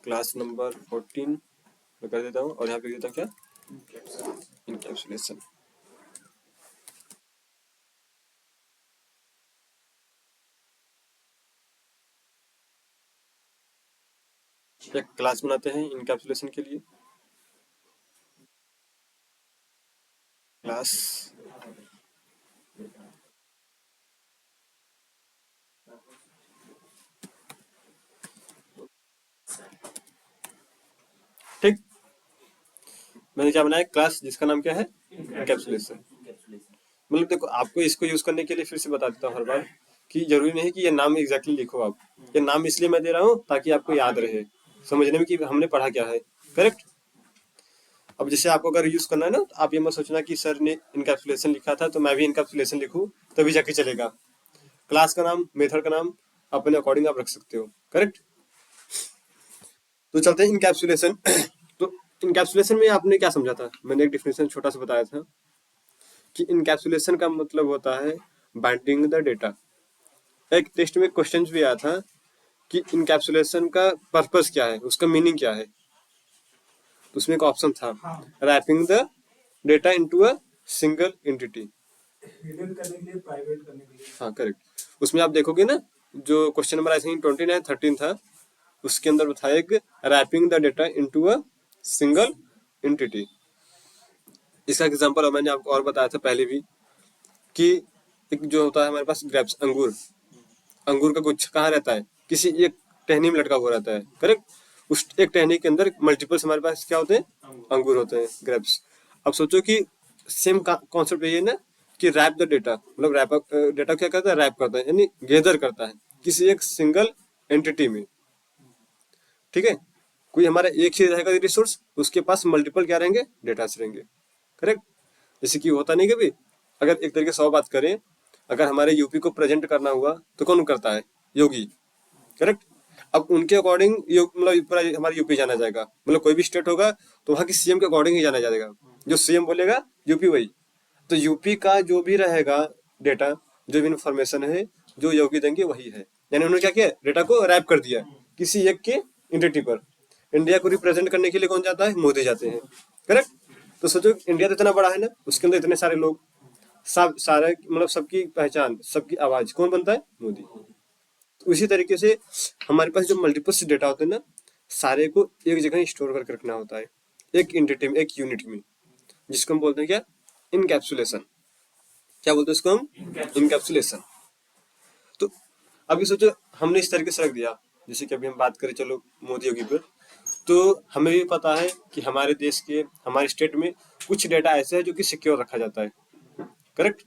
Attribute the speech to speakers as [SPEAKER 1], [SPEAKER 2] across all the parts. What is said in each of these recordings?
[SPEAKER 1] Class number 14 मैं कर देता हूँ और यहाँ पे लिख देता हूँ क्या, इनकैप्सुलेशन। एक क्लास बनाते हैं इनकैप्सुलेशन के लिए। क्लास ठीक, मैंने क्या बनाया, क्लास जिसका नाम क्या है, इनकैप्सुलेशन। मतलब देखो, आपको इसको यूज करने के लिए फिर से बता देता हूँ हर बार कि जरूरी नहीं कि ये नाम एग्जैक्टली लिखो आप। ये नाम इसलिए मैं दे रहा हूँ ताकि आपको याद रहे, समझने में कि हमने पढ़ा क्या है। करेक्ट। अब जैसे आपको अगर यूज करना है ना, तो आप ये मत सोचना कि सर ने इनकैप्सुलेशन लिखा था तो मैं भी इनकैप्सुलेशन लिखूं तभी जाके चलेगा। क्लास का नाम, मेथड का नाम अपने अकॉर्डिंग आप रख सकते हो। करेक्ट। तो चलते हैं इनकैप्सुलेशन। तो इनकैप्सुलेशन में आपने क्या समझा था, मैंने एक डिफिनेशन छोटा सा बताया था कि इनकैप्सुलेशन का मतलब होता है बाइंडिंग द डेटा। एक टेस्ट में क्वेश्चन भी आया था कि इनकैप्सुलेशन का पर्पस क्या है, उसका मीनिंग क्या है। तो उसमें एक ऑप्शन था, wrapping the data into a single entity,
[SPEAKER 2] hidden करने के लिए, प्राइवेट करने के लिए।
[SPEAKER 1] हाँ करेक्ट। उसमें आप देखोगे ना, जो क्वेश्चन नंबर आई थिंक 29-13 था, उसके अंदर बताया कि wrapping the data into a single entity. इसका एग्जांपल मैंने आपको और बताया था पहले भी कि एक जो होता है हमारे पास ग्रेप्स, अंगूर, अंगूर का गुच्छा कहाँ रहता है, किसी एक टहनी में लटका हुआ रहता है। करेक्ट। उस एक टहनी के अंदर मल्टीपल्स हमारे पास क्या होते हैं, अंगूर होते हैं, ग्रेप्स। अब सोचो कि सेम कॉन्सेप्ट ये है ना कि रैप द डेटा, मतलब रैप डेटा क्या करता है, रैप करता है यानी गैदर करता है किसी एक सिंगल एंटिटी में। ठीक है। कोई हमारा एक ही रहेगा रिसोर्स, उसके पास मल्टीपल क्या रहेंगे, डेटा रहेंगे। करेक्ट। जैसे कि होता नहीं कभी, अगर एक तरीके से और बात करें, अगर हमारे यूपी को प्रेजेंट करना हुआ तो कौन करता है, योगी। करेक्ट। अब उनके अकॉर्डिंग मतलब पूरा हमारा यूपी जाना जाएगा, मतलब कोई भी स्टेट होगा तो वहाँ की सीएम के अकॉर्डिंग ही जाना जाएगा, जो सीएम बोलेगा यूपी वही। तो यूपी का जो भी रहेगा डेटा, जो भी इंफॉर्मेशन है, जो योगी देंगे वही है। यानी उन्होंने क्या किया, डेटा को रैप कर दिया किसी एक के एंटिटी पर। इंडिया को रिप्रेजेंट करने के लिए कौन जाता है, मोदी जाते हैं। करेक्ट। तो सोचो इंडिया तो इतना बड़ा है ना, उसके अंदर इतने सारे लोग, सब सारे मतलब सबकी पहचान, सबकी आवाज कौन बनता है, मोदी। तो उसी तरीके से हमारे पास जो मल्टीपल डेटा होते हैं ना, सारे को एक जगह स्टोर करके रखना होता है, एक एंटिटी में, एक यूनिट में, जिसको हम बोलते हैं क्या, इनकैप्सुलेशन। क्या बोलते हैं इसको हम, इनकैप्सुलेशन। तो अभी सोचो हमने इस तरीके से रख दिया, जैसे कि अभी हम बात करें चलो मोदी योगी पर, तो हमें भी पता है कि हमारे देश के, हमारे स्टेट में कुछ डेटा ऐसे है जो कि सिक्योर रखा जाता है। करेक्ट।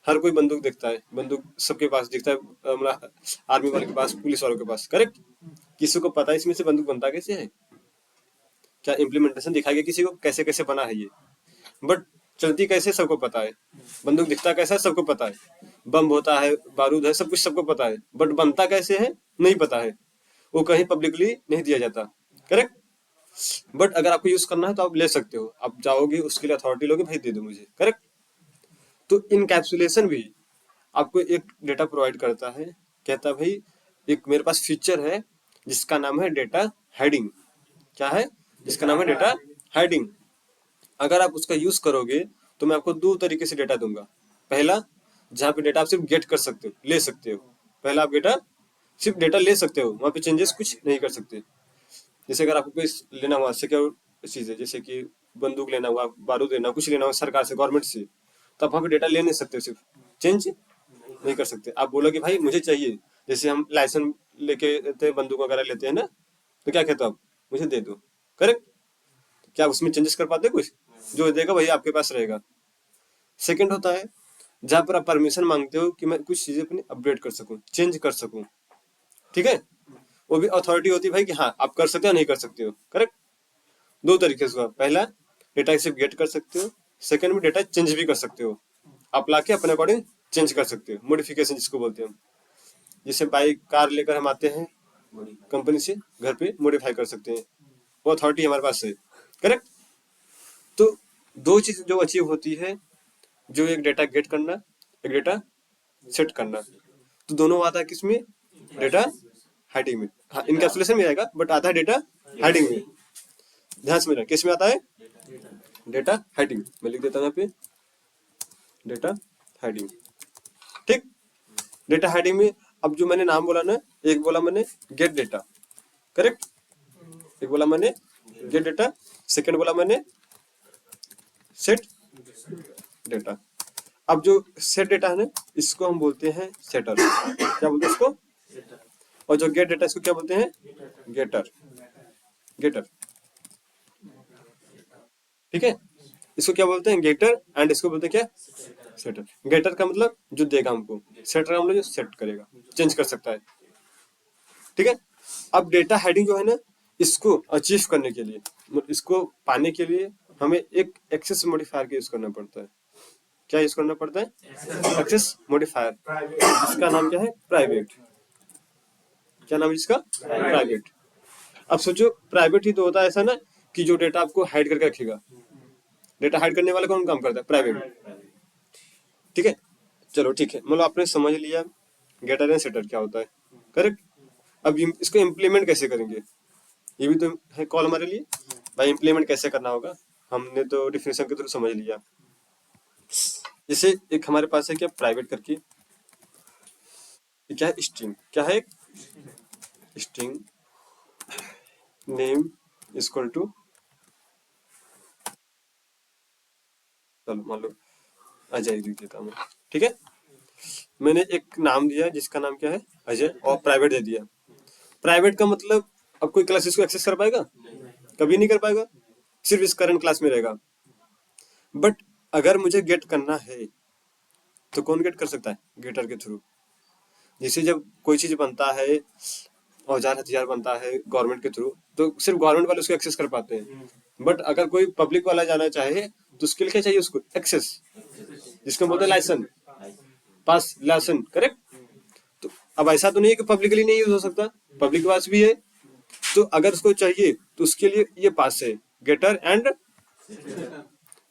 [SPEAKER 1] हर कोई बंदूक देखता है, बंदूक सबके पास दिखता है, मतलब आर्मी वाले के पास, पुलिस वालों के पास। करेक्ट। किसी को पता है इसमें से बंदूक बनता कैसे है, क्या इम्प्लीमेंटेशन दिखाई गया किसी को, कैसे कैसे बना है ये। बट चलती कैसे सबको पता है, बंदूक दिखता कैसा है सबको पता है, बम होता है, बारूद है, सब कुछ सबको पता है, बट बनता कैसे है नहीं पता है, वो कहीं पब्लिकली नहीं दिया जाता। करेक्ट। बट अगर आपको यूज करना है तो आप ले सकते हो, आप जाओगे उसके लिए अथॉरिटी लोगे, भाई दे दो मुझे। करेक्ट। तो इनकैप्सुलेशन भी आपको एक डेटा प्रोवाइड करता है, कहता है भाई एक मेरे पास फीचर है जिसका नाम है डेटा हेडिंग। क्या है, जिसका नाम है डेटा हेडिंग। अगर आप उसका यूज करोगे तो मैं आपको दो तरीके से डेटा दूंगा। पहला, जहाँ पे डेटा आप सिर्फ गेट कर सकते हो, ले सकते हो। पहला, आप डेटा सिर्फ डेटा ले सकते हो, वहां पे चेंजेस कुछ नहीं कर सकते। जैसे अगर आपको कोई लेना हुआ सिक्योर चीज है, जैसे कि बंदूक लेना हुआ, बारूद लेना, कुछ लेना हुआ सरकार से, गवर्नमेंट से, तो आप वहाँ पे डेटा ले नहीं सकते हो, सिर्फ चेंज नहीं कर सकते। आप बोलोगे भाई मुझे चाहिए, जैसे हम लाइसेंस लेके बंदूक वगैरह लेते हैं ना, तो क्या कहते हो आप, मुझे दे दो। करेक्ट। क्या उसमें चेंजेस कर पाते कुछ, जो देगा वही आपके पास रहेगा। सेकंड होता है जहां पर आप परमिशन मांगते हो कि मैं कुछ चीजें अपनी अपडेट कर सकूं, चेंज कर सकूं। ठीक है। वो भी अथॉरिटी होती है भाई कि हाँ आप कर सकते हो नहीं कर सकते हो। करेक्ट। दो तरीके से हुआ, पहला डेटा सिर्फ गेट कर सकते हो, सेकंड में डेटा चेंज भी कर सकते हो, आप लाके अपने अकॉर्डिंग चेंज कर सकते हो, मॉडिफिकेशन जिसको बोलते हैं हम। जैसे बाइक कार लेकर हम आते हैं कंपनी से, घर पे मॉडिफाई कर सकते हैं, वो अथॉरिटी हमारे पास है। करेक्ट। तो दो चीज जो अचीव होती है, जो एक डेटा गेट करना, एक डेटा सेट करना, तो दोनों आता है किसमें, डेटा हेडिंग में, हाँ इनकैप्सुलेशन में आएगा बट आता है डेटा हेडिंग में। ध्यान से मेरा किस में आता है, डेटा हेडिंग। मैं लिख देता हूँ यहाँ पे डेटा हेडिंग, ठीक। डेटा हेडिंग में अब जो मैंने नाम बोला ना, एक बोला मैंने गेट डेटा, करेक्ट, एक बोला मैंने गेट डेटा, सेकंड बोला मैंने सेट डेटा। अब जो सेट डेटा है ना, इसको हम बोलते हैं सेटर, क्या बोलते हैं इसको, और जो गेट डेटा इसको क्या बोलते हैं, गेटर, गेटर, ठीक है। इसको क्या बोलते हैं, गेटर, एंड इसको बोलते हैं क्या, सेटर। गेटर का मतलब जो देगा हमको, सेटर का मतलब जो सेट करेगा, चेंज कर सकता है, ठीक है। अब डेटा हेडिंग जो है ना, इसको अचीव करने के लिए, मतलब इसको पाने के लिए हमें एक एक्सेस मॉडिफायर का यूज करना पड़ता है। क्या यूज करना पड़ता है, एक्सेस मॉडिफायर, इसका नाम क्या है, प्राइवेट। क्या नाम है इसका, प्राइवेट। अब सोचो प्राइवेट ही तो होता है ऐसा ना कि जो डेटा आपको हाइड करके रखेगा। डेटा हाइड करने वाला कौन काम करता है, प्राइवेट, ठीक है। चलो ठीक है, मतलब आपने समझ लिया गेटर एंड सेटर क्या होता है, करेक्ट। अब इसको इम्प्लीमेंट कैसे करेंगे, ये भी तो है कॉल हमारे लिए। भाई इम्प्लीमेंट कैसे करना होगा, हमने तो डिफिनेशन के थ्रू समझ लिया। जैसे एक हमारे पास है क्या, प्राइवेट करके, क्या है, स्ट्रिंग, क्या है, स्ट्रिंग नेम इक्वल टू, चलो मान लो अजय लिख देता हूँ, ठीक है। मैंने एक नाम दिया जिसका नाम क्या है, अजय, और प्राइवेट दे दिया। प्राइवेट का मतलब अब कोई क्लास इसको एक्सेस कर पाएगा, कभी नहीं कर पाएगा, सिर्फ इस करंट क्लास में रहेगा। बट अगर मुझे गेट करना है तो कौन गेट कर सकता है, गेटर के थ्रू। जैसे जब कोई चीज बनता है, औजार हथियार बनता है गवर्नमेंट के थ्रू, तो सिर्फ गवर्नमेंट वाले उसको एक्सेस कर पाते हैं। बट अगर कोई पब्लिक वाला जाना चाहे तो उसके लिए क्या चाहिए, उसको एक्सेस, जिसको बोलते हैं लाइसेंस, पास लाइसेंस, करेक्ट। तो अब ऐसा तो नहीं है कि पब्लिकली नहीं यूज हो सकता, पब्लिक पास भी है। तो अगर उसको चाहिए तो उसके लिए ये पास है, गेटर एंड,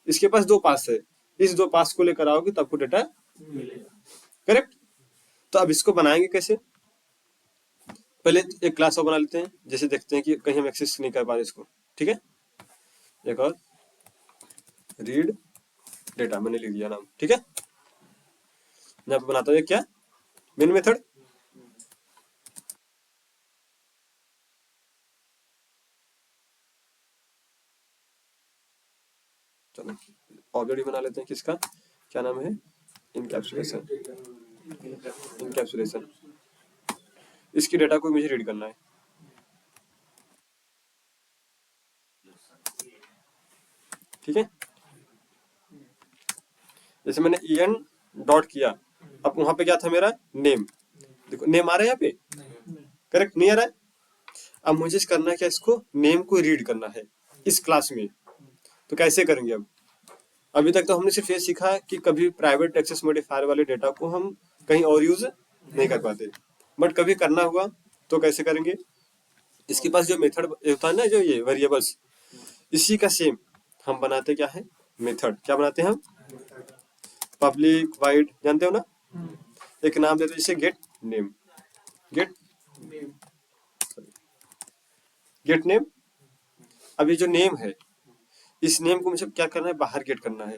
[SPEAKER 1] इसके पास दो पास है, इस दो पास को लेकर आओगे तो आपको डेटा, करेक्ट। तो अब इसको बनाएंगे कैसे, पहले एक क्लास और बना लेते हैं, जैसे देखते हैं कि कहीं हम एक्सेस नहीं कर पा रहे इसको, ठीक है। एक और रीड डेटा मैंने लिख दिया नाम, ठीक है। यहाँ पे बनाता हूँ क्या, मेन मेथड, चलो ऑलरेडी बना लेते हैं, किसका क्या नाम है, इनकैप्सुलेशन, इनकैप्सुलेशन। इसकी डेटा को मुझे रीड करना है, ठीक है। जैसे मैंने en डॉट किया, अब वहां पे क्या था मेरा नेम, देखो नेम आ रहा है यहाँ पे, करेक्ट, नहीं आ रहा है। अब मुझे करना क्या, इसको नेम को रीड करना है इस क्लास में। तो कैसे करेंगे, अब अभी तक तो हमने सिर्फ ये सीखा कि कभी प्राइवेट एक्सेस मॉडिफायर वाले डेटा को हम कहीं और यूज नहीं कर पाते, बट कभी करना हुआ तो कैसे करेंगे। इसके पास जो मेथड होता है ना, जो ये वेरिएबल्स, इसी का सेम हम बनाते क्या है, मेथड। क्या बनाते हैं हम, पब्लिक वाइड, जानते हो ना। एक नाम देते हैं जैसे get name, get get name. अब ये जो नेम है, इस नेम को मुझे क्या करना है, बाहर गेट करना है।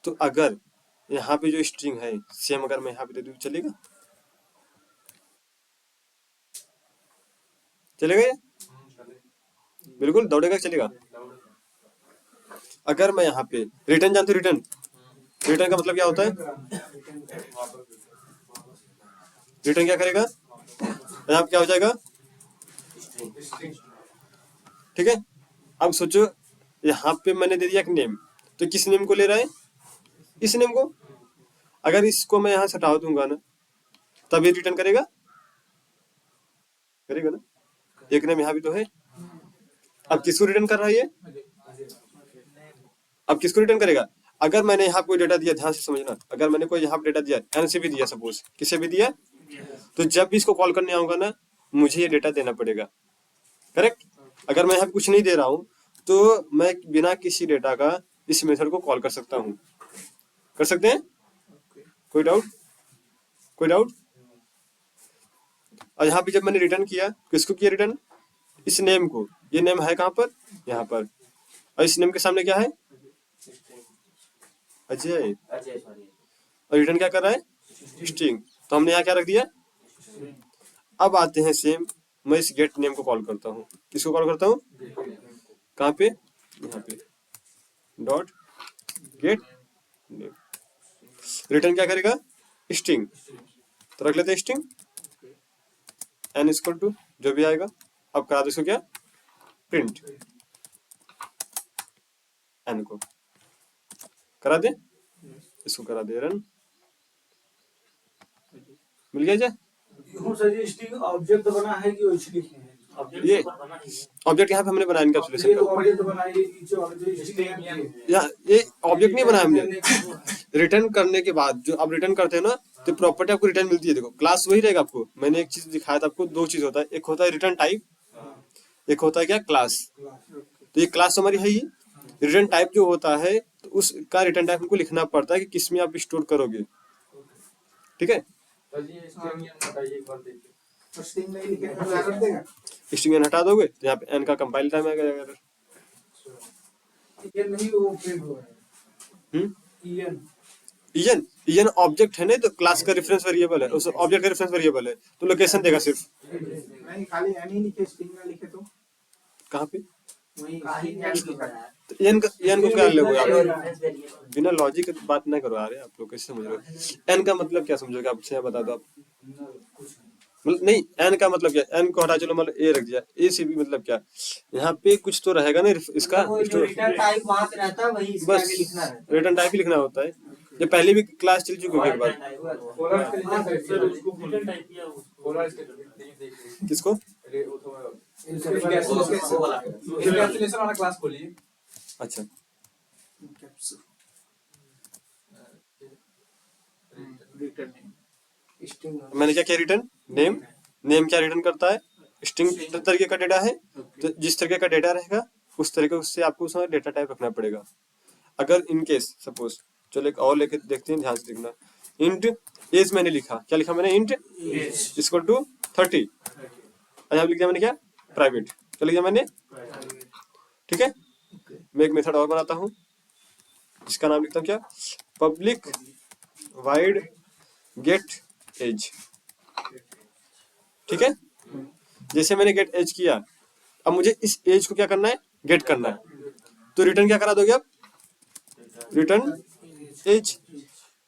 [SPEAKER 1] तो अगर यहाँ पे जो स्ट्रिंग है सेम अगर मैं यहाँ पे दे दूँ चलेगा, चलेगा ये, बिल्कुल दौड़ेगा, चलेगा। अगर मैं यहाँ पे रिटर्न, जानते हो रिटर्न, रिटर्न का मतलब क्या होता है, रिटर्न क्या करेगा, यहाँ पे क्या हो जाएगा, ठीक है। अब सोचो यहाँ पे मैंने दे दिया एक नेम, तो किस नेम को ले रहा है, इस नेम को। अगर इसको मैं यहाँ से हटा दूंगा ना, तब ये रिटर्न करेगा, करेगा ना, एक नेम यहाँ भी तो है। अब किसको रिटर्न कर रहा है ये, अब किसको रिटर्न करेगा। अगर मैंने यहाँ कोई डेटा दिया, ध्यान से समझना, अगर मैंने कोई यहाँ डेटा दिया, एन से भी दिया, सपोज किसे भी दिया, तो जब भी इसको कॉल करने आऊंगा ना, मुझे ये डेटा देना पड़ेगा, करेक्ट। अगर मैं यहाँ कुछ नहीं दे रहा हूँ तो मैं बिना किसी डेटा का इस मेथड को कॉल कर सकता हूँ, कर सकते हैं, कोई डाउट, कोई डाउट। और यहाँ पे जब मैंने रिटर्न किया, किसको किया रिटर्न? इस नेम को। ये नेम है कहाँ पर? यहाँ पर। और इस नेम के सामने क्या है? अजय। और रिटर्न क्या कर रहा है? स्ट्रिंग। तो हमने यहाँ क्या रख दिया? अब आते हैं सेम, मैं इस गेट नेम को कॉल करता हूँ। किसको कॉल करता हूँ? कहाँ पे? यहाँ पे डॉट गेट नेम। रिटर्न क्या करेगा? स्ट्रिंग। तो रख लेते हैं स्ट्रिंग n इक्वल टू जो भी आएगा। अब करा दो इसको क्या? प्रिंट n को करा दे, इसको करा दे रन। मिल गया क्या?
[SPEAKER 2] सर ये स्ट्रिंग ऑब्जेक्ट बना है कि ओएचडी है?
[SPEAKER 1] ये ऑब्जेक्ट यहाँ पे हमने बनाया इनकैप्सुलेशन का।
[SPEAKER 2] ऑब्जेक्ट बनाया जो स्ट्रिंग है
[SPEAKER 1] ये ऑब्जेक्ट नहीं बनाया हमने। रिटर्न करने के बाद जो आप रिटर्न करते हैं ना, तो प्रॉपर्टी आपको रिटर्न मिलती है। देखो क्लास वही रहेगा आपको। मैंने एक चीज दिखाया था आपको, दो चीज होता है, एक होता है रिटर्न टाइप, एक होता है क्या? क्लास। तो ये क्लास हमारी है ही। रिटर्न टाइप जो होता है तो उसका रिटर्न टाइप हमको लिखना पड़ता है कि किस में आप स्टोर करोगे। ठीक है, स्ट्रिंग एन हटा दोगे तो यहाँ पे एन का कंपाइल टाइम आएगा।
[SPEAKER 2] ये नहीं वो प्रिंट हो रहा है
[SPEAKER 1] ईएन ईएन ऑब्जेक्ट है ना, तो क्लास का रेफरेंस वेरिएबल है, उस ऑब्जेक्ट का रेफरेंस वेरिएबल है, तो लोकेशन देगा सिर्फ।
[SPEAKER 2] नहीं खाली एन ही लिखे, स्ट्रिंग में लिखे तो
[SPEAKER 1] कहाँ पे?
[SPEAKER 2] वही
[SPEAKER 1] तो एन को क्या लोगे आप? बिना लॉजिक की बात नहीं करो। आ रहे आप लोग कैसे समझ रहे हो? एन का मतलब क्या समझोगे आप? अच्छा बता दो आप। मतलब नहीं, एन का मतलब क्या? एन को हटा चलो, मतलब ए रख दिया। ए से भी मतलब क्या? यहाँ पे कुछ तो रहेगा ना इसका।
[SPEAKER 3] रिटर्न टाइप वहां पे रहता है, वही इसके
[SPEAKER 1] बस
[SPEAKER 3] आगे लिखना रहता
[SPEAKER 1] रिटर्न टाइप ही लिखना होता है। ये पहले भी क्लास चल चुकी है एक बार। किसको?
[SPEAKER 2] एनकैप्सुलेशन वाला क्लास खोलिए।
[SPEAKER 1] अच्छा, मैंने क्या किया? Return name. नेम क्या रिटर्न करता है? स्ट्रिंग तरीके का डेटा है, तो जिस तरीके का डेटा रहेगा उस तरीके उससे आपको उसमें डेटा टाइप रखना पड़ेगा। अगर इन केस सपोज, चलो एक और लेके देखते हैं, ध्यान से देखना। इंट एज मैंने लिखा, क्या लिखा मैंने? Int equal to 30। यहाँ लिख दिया मैंने क्या? प्राइवेट। क्या लिख दिया मैंने? ठीक है, मैं एक मेथड और बनाता हूँ, जिसका नाम लिखता हूँ क्या? Public void get age. ठीक है, जैसे मैंने गेट एज किया, अब मुझे इस एज को क्या करना है? गेट करना है। तो रिटर्न क्या करा दोगे आप? Return as.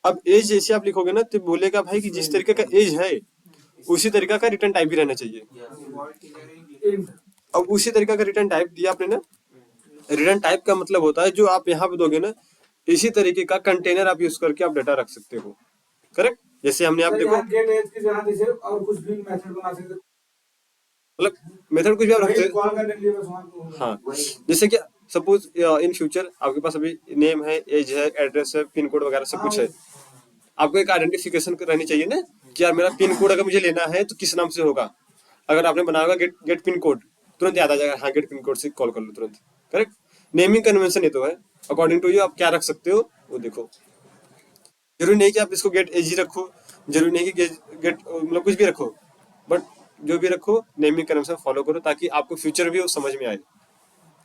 [SPEAKER 1] अब एज जैसे आप लिखोगे ना, तो बोलेगा भाई कि जिस तरीके का एज है उसी तरीका का रिटर्न टाइप भी रहना चाहिए। अब उसी तरीका का रिटर्न टाइप दिया आपने ना। रिटर्न टाइप का मतलब होता है जो आप यहाँ पे दोगे ना, इसी तरीके का कंटेनर आप यूज करके आप डाटा रख सकते हो। करेक्ट? जैसे हमने आप देखो,
[SPEAKER 2] गेट एज की जगह जैसे और कुछ भी मेथड बना सकते हैं,
[SPEAKER 1] मतलब मेथड कुछ भी आप रखते
[SPEAKER 2] कॉल करने के लिए बस वहां।
[SPEAKER 1] हाँ, जैसे कि सपोज इन फ्यूचर आपके पास अभी नेम है, एज है, एड्रेस है, पिन कोड वगैरह सब कुछ है। आपको एक आइडेंटिफिकेशन रहनी चाहिए ना कि यार मेरा पिन कोड अगर मुझे लेना है तो किस नाम से होगा। अगर आपने बनाया होगा गेट पिन कोड, तुरंत याद आ जाएगा, हाँ गेट पिन कोड से कॉल कर लो तुरंत। करेक्ट? नेमिंग कन्वेंशन ये तो है। अकॉर्डिंग टू यू आप क्या रख सकते हो वो देखो। जरूरी नहीं कि आप इसको गेट एज ही रखो, जरूरी नहीं कि गेट मतलब कुछ भी रखो, बट जो भी रखो नेमिंग कन्वेंशन फॉलो करो ताकि आपको फ्यूचर भी वो समझ में आए।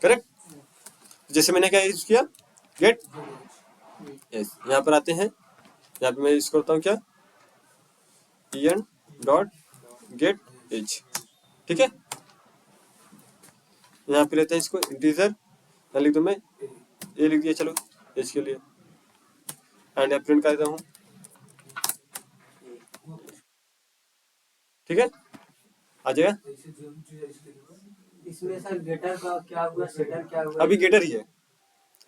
[SPEAKER 1] करेक्ट? जैसे मैंने क्या यूज किया? Get age. यहाँ पर आते हैं, यहाँ पे मैं यूज करता हूँ क्या? en dot get age. ठीक है, यहाँ पे लेते हैं इसको इंटीजर, यहाँ लिख दो मैं ये लिख दिया, चलो एज के लिए, एंड यहाँ प्रिंट कर देता हूँ। ठीक है, आ जाएगा।
[SPEAKER 3] इसमें सर गेटर का क्या हुआ, सेटर क्या हुआ?
[SPEAKER 1] अभी गेटर ही है,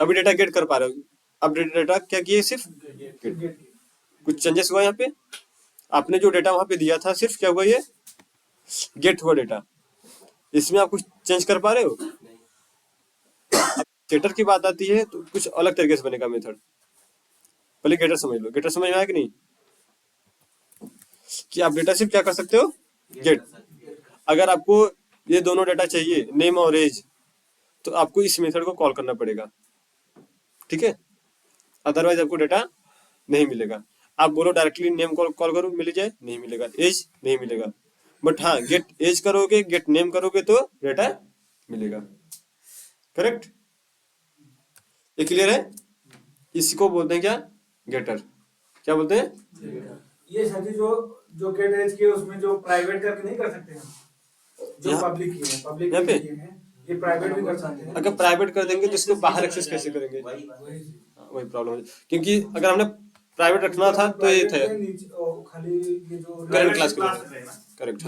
[SPEAKER 1] अभी डेटा गेट कर पा रहे हो। अब डेटा क्या किए? सिर्फ गेट। कुछ चेंजेस हुआ यहाँ पे? आपने जो डेटा वहां पे दिया था सिर्फ क्या हुआ? ये गेट हुआ डेटा। इसमें आप कुछ चेंज कर पा रहे हो? गेटर की बात आती है तो कुछ अलग तरीके से बनेगा मेथड। पहले गेटर समझ लो। गेटर समझ में आया कि नहीं? कि आप डेटा सिर्फ क्या कर सकते हो? गेट। अगर आपको ये दोनों डेटा चाहिए, नेम और एज, तो आपको इस मेथड को कॉल करना पड़ेगा। ठीक है, अदरवाइज आपको डेटा नहीं मिलेगा। आप बोलो डायरेक्टली नेम कॉल करो, मिल जाए, नहीं मिलेगा। एज नहीं मिलेगा। बट हाँ गेट एज करोगे, गेट नेम करोगे तो डेटा मिलेगा। करेक्ट, ये क्लियर है? इसी को बोलते हैं क्या, गेटर। क्या बोलते हैं?
[SPEAKER 2] ये सभी जो जो गेट एज के उसमें जो प्राइवेट करके नहीं कर सकते हम, जो
[SPEAKER 1] यहाँ-
[SPEAKER 2] पब्लिक की है, पब्लिक
[SPEAKER 1] यहाँ पे?
[SPEAKER 2] की है, ये प्राइवेट भी कर सकते हैं।
[SPEAKER 1] अगर प्राइवेट कर देंगे तो इसको बाहर एक्सेस कैसे करेंगे?
[SPEAKER 2] वही
[SPEAKER 1] वही प्रॉब्लम है, क्योंकि अगर हमने प्राइवेट रखना था तो ये था
[SPEAKER 2] खाली ये जो
[SPEAKER 1] करंट क्लास के
[SPEAKER 2] क्लास
[SPEAKER 1] लिए।
[SPEAKER 2] है ना,
[SPEAKER 1] करेक्ट,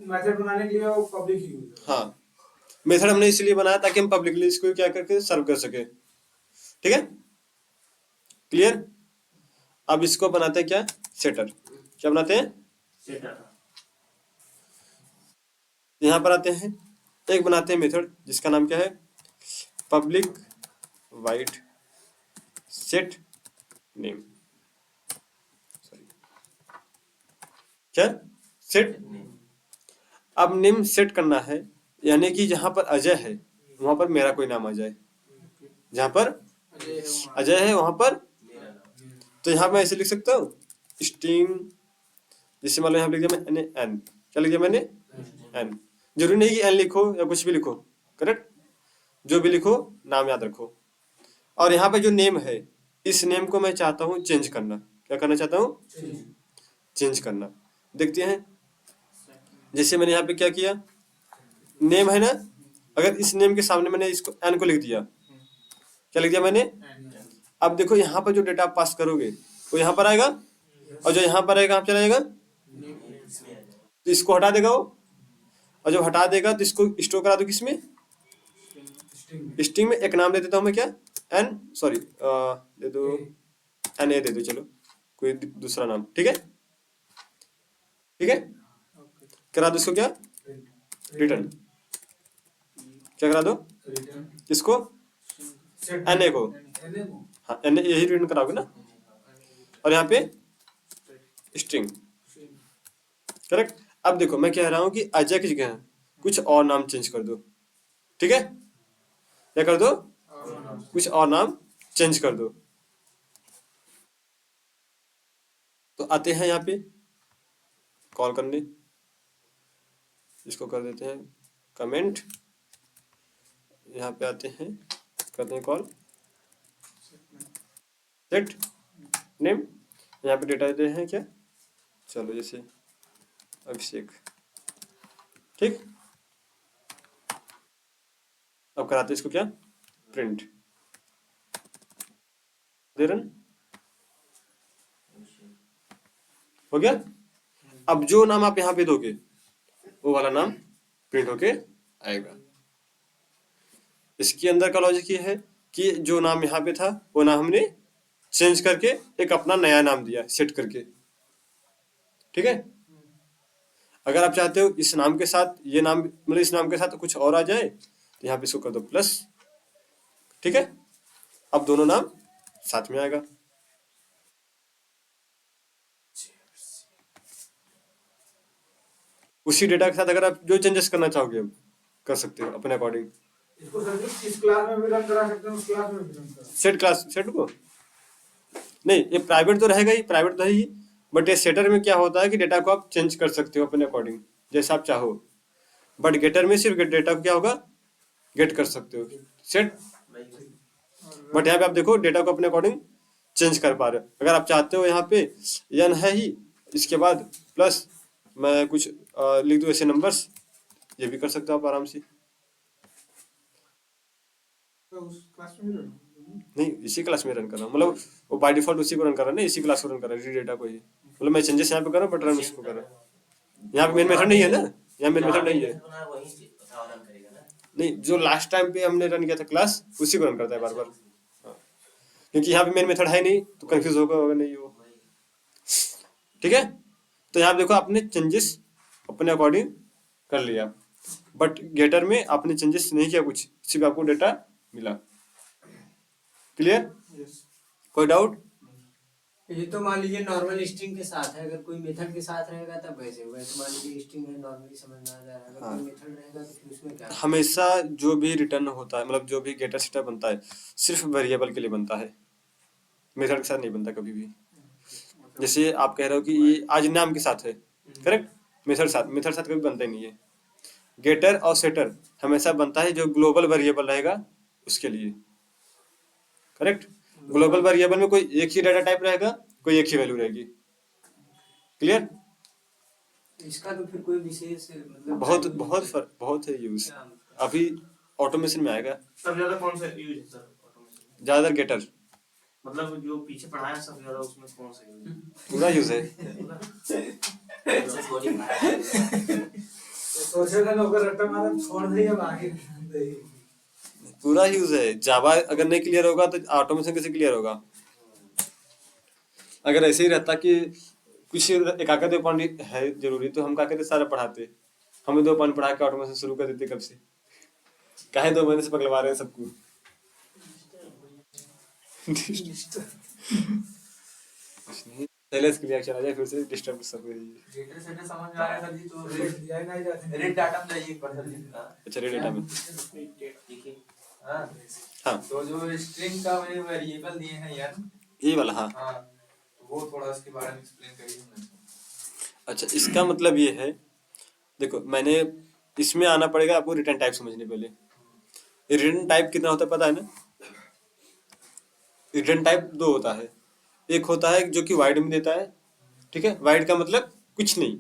[SPEAKER 2] मेथड बनाने के लिए वो पब्लिक यूज है।
[SPEAKER 1] हाँ मेथड हमने इसलिए बनाया ताकि हम पब्लिकली इसको क्या करके सर्व कर सके। ठीक है, क्लियर? अब इसको बनाते हैं क्या, सेटर। क्या बनाते हैं? यहाँ पर आते हैं, एक बनाते हैं मेथड जिसका नाम क्या है, पब्लिक वाइड सेट नेम। क्या, सेट। अब नेम सेट करना है, यानी कि जहां पर अजय है वहां पर मेरा कोई नाम आ जाए, जहां पर अजय है वहां पर। तो यहाँ मैं ऐसे लिख सकता हूँ स्ट्रिंग, जैसे मान लो यहाँ पे लिख दिया मैंने एन। क्या लिख दिया मैंने? एन। जरूरी नहीं कि एन लिखो या कुछ भी लिखो, करेक्ट, जो भी लिखो नाम याद रखो। और यहाँ पे जो नेम है, इस नेम को मैं चाहता हूँ चेंज करना। क्या करना चाहता हूँ? चेंज करना। देखते हैं, जैसे मैंने यहाँ पे क्या किया, नेम है ना, अगर इस नेम के सामने मैंने इसको एन को लिख दिया, क्या लिख दिया मैंने? अब देखो यहाँ पर जो डेटा आप पास करोगे वो यहाँ पर आएगा, और जो यहाँ पर आएगा आप चला जाएगा, तो इसको हटा देगा वो, और जब हटा देगा तो इसको स्टोर करा दो किसमें, स्ट्रिंग में। एक नाम दे देता हूँ मैं, क्या, एन, सॉरी दे दो एन ए दे दो, चलो कोई दूसरा नाम, ठीक है, ठीक है, करा दो इसको क्या, रिटर्न। क्या करा दो इसको, एन ए को, हाँ एन ए यही रिटर्न कराओगे ना, और यहाँ पे स्ट्रिंग। करेक्ट। अब देखो मैं कह रहा हूँ कि अजय की जगह कुछ और नाम चेंज कर दो, ठीक है, क्या कर दो, कुछ और नाम चेंज कर दो। तो आते हैं यहाँ पे कॉल करने, इसको कर देते हैं कमेंट, यहाँ पे आते हैं करते हैं कॉल सेट नेम, यहाँ पे डेटा देते हैं क्या, चलो जैसे अभिषेक, ठीक। अब कराते हैं इसको क्या, प्रिंट दे रन, हो गया। अब जो नाम आप यहाँ पे दोगे वो वाला नाम प्रिंट होके आएगा। इसके अंदर का लॉजिक ये है कि जो नाम यहाँ पे था वो नाम हमने चेंज करके एक अपना नया नाम दिया सेट करके, ठीक है। अगर आप चाहते हो इस नाम के साथ ये नाम, मतलब इस नाम के साथ कुछ और आ जाए, तो यहाँ पे इसको कर दो प्लस, ठीक है। अब दोनों नाम साथ में आएगा। उसी डेटा के साथ अगर आप जो चेंजेस करना चाहोगे अब कर सकते हो अपने अकॉर्डिंग।
[SPEAKER 2] इसको सर इस क्लास में भी रन करा सकते हैं, उस क्लास में भी रन करा।
[SPEAKER 1] सेट क्लास, सेट को नहीं, ये प्राइवेट तो रहेगा ही, प्राइवेट तो है ही, बट ये सेटर में क्या होता है कि डेटा को आप चेंज कर सकते हो अपने अकॉर्डिंग जैसा आप चाहो, बट गेटर में सिर्फ डेटा को क्या होगा, गेट कर सकते हो सेट। बट यहाँ पे आप देखो डेटा को अपने अकॉर्डिंग चेंज कर पा रहे हो। अगर आप चाहते हो यहाँ पे एन है ही, इसके बाद प्लस मैं कुछ लिख दूँ ऐसे नंबर्स, ये भी कर सकते हो आप आराम से।
[SPEAKER 2] तो उस क्लास में भी रन
[SPEAKER 1] नहीं, इसी क्लास में रन कर रहा हूँ, मतलब वो बाय डिफॉल्ट उसी को रन कर रहा है ना, इसी क्लास को रन कर रहा है, डेटा को ही, मतलब मैं चेंजेस यहाँ पे कर रहा हूँ बट रन उसको कर रहा हूँ। यहाँ पे मेन मेथड नहीं है ना, यहाँ मेन मेथड नहीं है, नहीं जो लास्ट टाइम पे हमने रन किया था क्लास उसी को रन करता है बार बार, क्योंकि यहाँ पे मेन मेथड है नहीं तो कंफ्यूज होगा नहीं वो, ठीक है। तो यहाँ देखो आपने चेंजेस अपने अकॉर्डिंग कर लिया, बट गेटर में आपने चेंजेस नहीं किया कुछ, सिर्फ आपको डेटा मिला। क्लियर? कोई डाउट?
[SPEAKER 3] ये तो मान लीजिए नॉर्मल स्ट्रिंग के साथ है, अगर कोई मेथड के साथ रहेगा तब वैसे होगा। तो मान लीजिए स्ट्रिंग है, नॉर्मली समझ में आ जा रहा है, अगर कोई मेथड रहेगा तो फिर उसमें क्या
[SPEAKER 1] हमेशा जो भी रिटर्न होता है, मतलब जो भी गेटर सेटअप बनता है सिर्फ वेरिएबल के लिए बनता है, मेथड के साथ नहीं बनता कभी भी। जैसे आप कह रहे हो कि ये आज नाम के साथ है, करेक्ट, मेथड साथ कभी बनता ही नहीं है। गेटर और सेटर हमेशा बनता है जो ग्लोबल वेरिएबल रहेगा उसके लिए, करेक्ट। ग्लोबल वेरिएबल में कोई एक ही डाटा टाइप रहेगा, कोई एक ही वैल्यू रहेगी, क्लियर।
[SPEAKER 3] इसका तो फिर कोई विशेष मतलब
[SPEAKER 1] बहुत
[SPEAKER 3] value
[SPEAKER 1] बहुत
[SPEAKER 3] नहीं
[SPEAKER 1] फर्क, बहुत है यूज।
[SPEAKER 3] क्या मतलब?
[SPEAKER 1] अभी ऑटोमेशन में आएगा
[SPEAKER 4] सबसे ज्यादा कौन सा यूज है सर ऑटोमेशन में?
[SPEAKER 1] ज्यादातर गेटर,
[SPEAKER 4] मतलब जो पीछे पढ़ाया है सबसे ज्यादा उसमें कौन सा यूज है?
[SPEAKER 1] पूरा यूज है।
[SPEAKER 2] तो सोचे था नौकर रट्टा मारा छोड़ दिए अब आगे नहीं।
[SPEAKER 1] पूरा यूज है। जावा अगर नहीं क्लियर होगा तो ऑटोमेशन कैसे क्लियर होगा। अगर ऐसे ही रहता कि कुछ एक आकर 2 पॉइंट है जरूरी तो हम क्या करते, सारा पढ़ाते। हमें 2 पॉइंट पढ़ा के ऑटोमेशन शुरू कर देते कब से। काहे 2 महीने से पगलवा रहे हैं सबको। साइलेंस क्लियर चला जाए फिर से डिस्टर्ब सब हो रही है।
[SPEAKER 5] डेटा सेट समझ में आ रहा था जी, तो
[SPEAKER 2] रेट दिया ही नहीं जाते।
[SPEAKER 5] रेट डाटा में जाइए एक बार जल्दी।
[SPEAKER 1] अच्छा रेड डेटा में,
[SPEAKER 4] देखिए
[SPEAKER 5] हाँ,
[SPEAKER 1] हाँ
[SPEAKER 5] तो जो स्ट्रिंग का मैंने वेरिएबल दिए हैं यार,
[SPEAKER 1] यही वाला, हाँ।
[SPEAKER 5] हाँ, तो वो थोड़ा उसके बारे में एक्सप्लेन करिए हमें।
[SPEAKER 1] अच्छा इसका मतलब ये है, देखो मैंने इसमें आना पड़ेगा आपको रिटर्न टाइप समझने पहले। रिटर्न टाइप कितना होता है पता है ना। रिटर्न टाइप 2 होता है। एक होता है जो कि वाइड में देता है, ठीक है, वाइड का मतलब कुछ नहीं,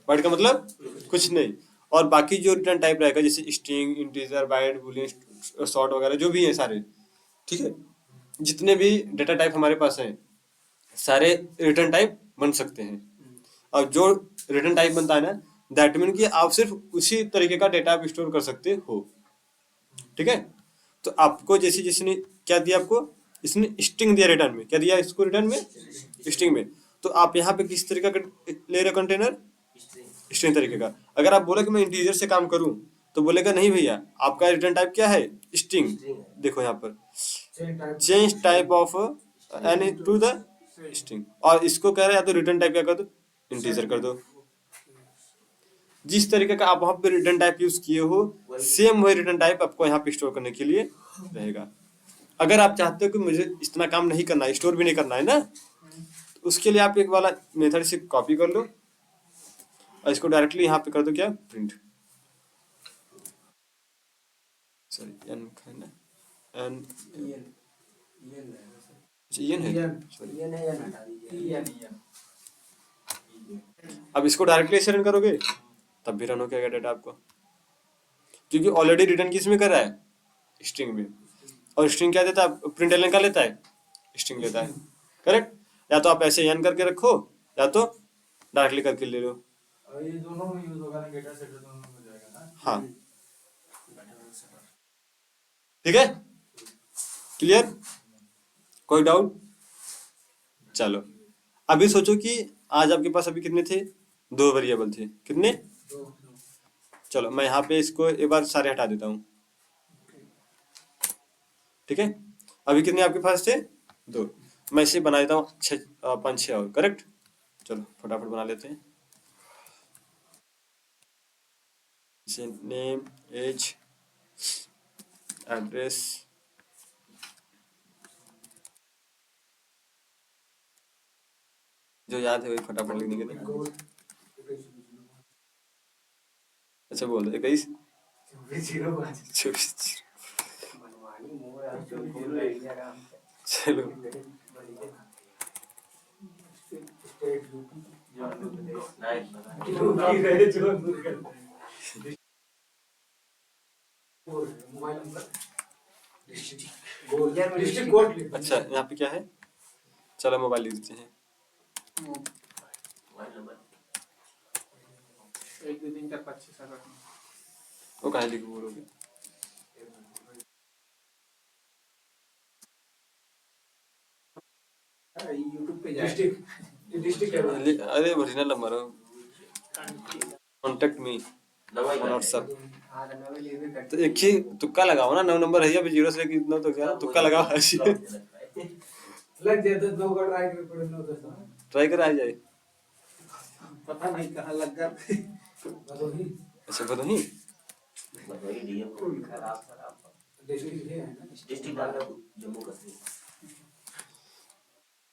[SPEAKER 1] वाइड का मतलब कुछ नहीं। और बाकी जो रिटर्न टाइप रहेगा जैसे string, integer, byte, boolean, short वगैरह जो भी है सारे, ठीक है, जितने भी डेटा टाइप हमारे पास हैं सारे रिटर्न टाइप बन सकते हैं। और जो रिटर्न टाइप बनता है ना, दैट मीन कि आप सिर्फ उसी तरीके का डेटा आप स्टोर कर सकते हो, ठीक है। तो आपको जैसे जिसने क्या दिया, आपको इसने स्ट्रिंग दिया रिटर्न में, क्या दिया इसको रिटर्न में, स्ट्रिंग में। तो आप यहाँ पे किस तरीके का ले रहे हो कंटेनर, स्ट्रिंग तरीके का। अगर आप बोले कि मैं इंटीजर से काम करूं तो बोलेगा नहीं भैया आपका रिटर्न टाइप क्या है, स्ट्रिंग। देखो यहाँ पर change type of any two the string, और इसको कह रहे हैं या तो रिटर्न टाइप क्या कर दो, इंटीजर कर दो। जिस तरीके का आप वहां पे रिटर्न टाइप यूज किए हो सेम वही रिटर्न टाइप आपको यहाँ पे स्टोर करने के लिए रहेगा। अगर आप चाहते हो कि मुझे इतना काम नहीं करना है, स्टोर भी नहीं करना है ना, तो उसके लिए आप एक वाला मेथड से कॉपी कर लो और इसको डायरेक्टली यहाँ पे कर दो क्या, प्रिंट। सॉरी एन है ना, एन
[SPEAKER 3] ईएन
[SPEAKER 1] है,
[SPEAKER 2] EN
[SPEAKER 1] सॉरी।
[SPEAKER 3] ईएन है या हटा दीजिए।
[SPEAKER 1] अब इसको डायरेक्टली ऐसे रन करोगे तब भी रन हो जाएगा डाटा आपको, क्योंकि ऑलरेडी रिटर्न किस में कर रहा है, स्ट्रिंग में। और स्ट्रिंग क्या देता है, प्रिंट एलन का लेता है, स्ट्रिंग लेता है, करेक्ट। या तो आप ऐसे एन करके रखो या तो डायरेक्टली करके ले लो,
[SPEAKER 5] और ये दोनों में यूज होगा ना, डेटा सेट दोनों में हो जाएगा ना।
[SPEAKER 1] हाँ ठीक है, क्लियर, कोई डाउट। चलो अभी सोचो कि आज आपके पास अभी कितने थे, 2 वेरिएबल थे, कितने, चलो मैं यहाँ पे इसको एक बार सारे हटा देता हूँ, ठीक है। अभी कितने आपके पास थे, 2। मैं इसे बना देता हूँ 5 6 और, करेक्ट। चलो फटाफट बना लेते हैं। इसे नेम, एज, एड्रेस, जो याद है वही फटाफट लिखने के लिए। अच्छा बोल दो 21 24।
[SPEAKER 3] मनमानी मोर आप जो बोल रहे हैं आराम से।
[SPEAKER 1] चलो
[SPEAKER 2] स्टेट यूपी
[SPEAKER 4] नाइस
[SPEAKER 2] यूपी गए जोधपुर का मोबाइल नंबर डिस्ट्रिक्ट कोड लिख।
[SPEAKER 1] अच्छा यहाँ पे क्या है, चलो मोबाइल लिख देते हैं।
[SPEAKER 4] मोबाइल नंबर
[SPEAKER 5] 1 2 3 4 5 6 7 8
[SPEAKER 1] वो कहाँ लिखो बोलोगे,
[SPEAKER 5] यूट्यूब पे जाए।
[SPEAKER 2] डिस्ट्रिक्ट डिस्ट्रिक्ट है।
[SPEAKER 1] अरे ओरिजिनल नंबर हो, कॉन्टेक्ट मी
[SPEAKER 4] दवाई
[SPEAKER 1] ऑन व्हाट्सएप।
[SPEAKER 3] हाँ तो नवे लेवे
[SPEAKER 1] तो
[SPEAKER 3] करते
[SPEAKER 1] एक ही तुक्का लगाओ ना, 9 नंबर है अभी 0 से लेके इतना तो क्या तुक्का लगाओ,
[SPEAKER 2] लग जाए तो 2 का ट्राई कर पड़े ना तो
[SPEAKER 1] ट्राई कर आ जाए।
[SPEAKER 5] पता नहीं कहाँ लग गया।
[SPEAKER 2] भदोही
[SPEAKER 1] अच्छा भदोही,
[SPEAKER 4] दवाई डीएम को
[SPEAKER 3] खराब खराब
[SPEAKER 2] डिस्ट्रिक्ट है ना।
[SPEAKER 4] डिस्ट्रिक्ट डालना जम्मू कश्मीर।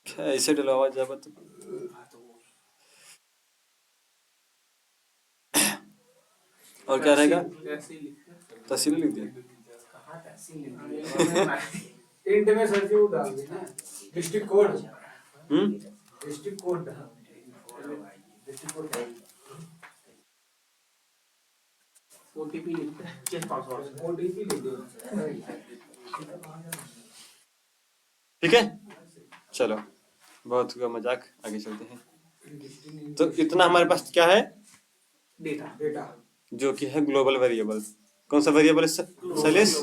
[SPEAKER 1] क्या ऐसे डलवा जाए तो और क्या रहेगा?
[SPEAKER 5] ऐसे ही लिखते हैं।
[SPEAKER 1] तहसील लिख दिया।
[SPEAKER 3] कहाँ तहसील लिखी?
[SPEAKER 2] इंट में सर जी वो डाल दी ना, डिस्ट्रिक्ट कोड,
[SPEAKER 1] हम्म
[SPEAKER 2] डिस्ट्रिक्ट कोड डाल, डिस्ट्रिक्ट कोड डाल,
[SPEAKER 5] ओटीपी लिखते हैं।
[SPEAKER 4] चेक पासवर्ड
[SPEAKER 2] ओटीपी लिख दो।
[SPEAKER 1] ठीक है, चलो बहुत हुआ मजाक, आगे चलते हैं। तो इतना हमारे पास क्या है?
[SPEAKER 5] डेटा।
[SPEAKER 2] डेटा
[SPEAKER 1] जो कि है ग्लोबल वेरिएबल। कौन सा वेरिएबल सैलेश?